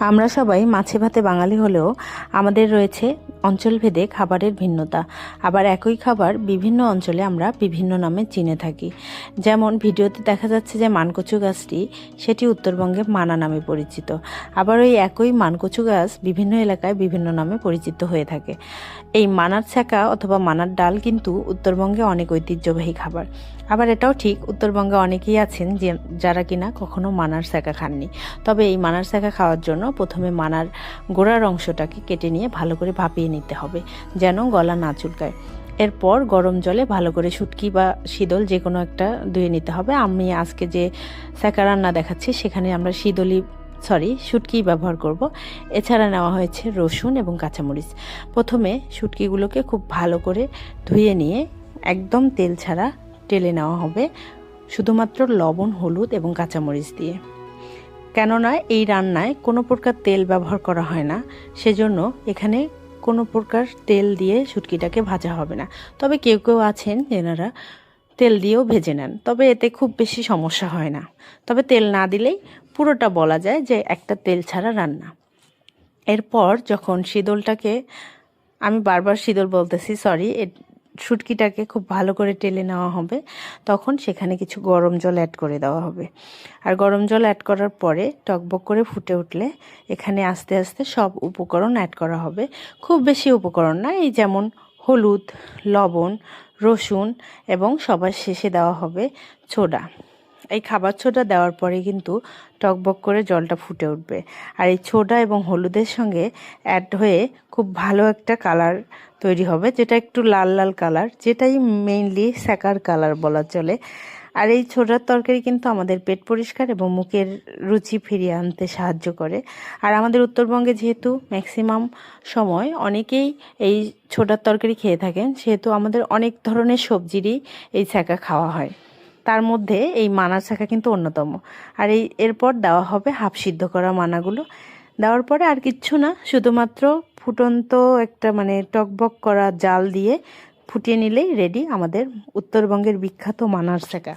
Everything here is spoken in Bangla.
আমরা সবাই মাছে ভাতে বাঙালি হলেও আমাদের রয়েছে অঞ্চলভেদে খাবারের ভিন্নতা। আবার একই খাবার বিভিন্ন অঞ্চলে আমরা বিভিন্ন নামে চিনে থাকি। যেমন ভিডিওতে দেখা যাচ্ছে যে মানকচু গাছটি, সেটি উত্তরবঙ্গে মানা নামে পরিচিত। আবার ওই একই মানকচু গাছ বিভিন্ন এলাকায় বিভিন্ন নামে পরিচিত হয়ে থাকে। এই মানার ছ্যাঁকা অথবা মানার ডাল কিন্তু উত্তরবঙ্গে অনেক ঐতিহ্যবাহী খাবার। আবার এটাও ঠিক, উত্তরবঙ্গে অনেকেই আছেন যে যারা কিনা কখনো মানার ছ্যাঁকা খাননি। তবে এই মানার ছ্যাঁকা খাওয়ার জন্য প্রথমে মানার গোড়ার অংশটাকে কেটে নিয়ে ভালো করে ভাপিয়ে নিতে হবে, যেন গলা না চুলকায়। এরপর গরম জলে ভালো করে শুটকি বা শীতল যে কোনো একটা ধুয়ে নিতে হবে। আমি আজকে যে ছ্যাঁকা রান্না দেখাচ্ছি সেখানে আমরা শুটকি ব্যবহার করব। এছাড়া নেওয়া হয়েছে রসুন এবং কাঁচামরিচ। প্রথমে শুটকিগুলোকে খুব ভালো করে ধুয়ে নিয়ে একদম তেল ছাড়া টেলে নেওয়া হবে, শুধুমাত্র লবণ, হলুদ এবং কাঁচামরিচ দিয়ে। কেননা এই রান্নায় কোনো প্রকার তেল ব্যবহার করা হয় না, সেজন্য এখানে কোনো প্রকার তেল দিয়ে শুটকিটাকে ভাজা হবে না। তবে কেউ কেউ আছেন যেনারা তেল দিয়েও ভেজে নেন, তবে এতে খুব বেশি সমস্যা হয় না। তবে তেল না দিলেই পুরোটা বলা যায় যে একটা তেল ছাড়া রান্না। এরপর যখন আমি বারবার শীতল বলতেছি, শুটকিটাকে খুব ভালো করে টেলে নেওয়া হবে, তখন সেখানে কিছু গরম জল অ্যাড করে দেওয়া হবে। আর গরম জল অ্যাড করার পরে টকবক করে ফুটে উঠলে এখানে আস্তে আস্তে সব উপকরণ অ্যাড করা হবে। খুব বেশি উপকরণ না, এই যেমন হলুদ, লবণ, রসুন এবং সবার শেষে দেওয়া হবে সোডা। এই খাবার সোডা দেওয়ার পরে কিন্তু টকবক করে জলটা ফুটে উঠবে। আর এই সোডা এবং হলুদের সঙ্গে অ্যাড হয়ে খুব ভালো একটা কালার তৈরি হবে, যেটা একটু লাল লাল কালার, যেটাই মেইনলি স্যাকার কালার বলা চলে। আর এই ছোটার তরকারি কিন্তু আমাদের পেট পরিষ্কার এবং মুখের রুচি ফিরিয়ে আনতে সাহায্য করে। আর আমাদের উত্তরবঙ্গে যেহেতু ম্যাক্সিমাম সময় অনেকেই এই ছোটার তরকারি খেয়ে থাকেন, সেহেতু আমাদের অনেক ধরনের সবজিরই এই ছ্যাঁকা খাওয়া হয়। তার মধ্যে এই মানার ছ্যাঁকা কিন্তু অন্যতম। আর এরপর দেওয়া হবে হাফ সিদ্ধ করা মানাগুলো। দেওয়ার পরে আর কিচ্ছু না, শুধুমাত্র ফুটন্ত একটা টকবক করা জাল দিয়ে ফুটিয়ে নিলেই রেডি আমাদের উত্তরবঙ্গের বিখ্যাত মানার ছ্যাঁকা।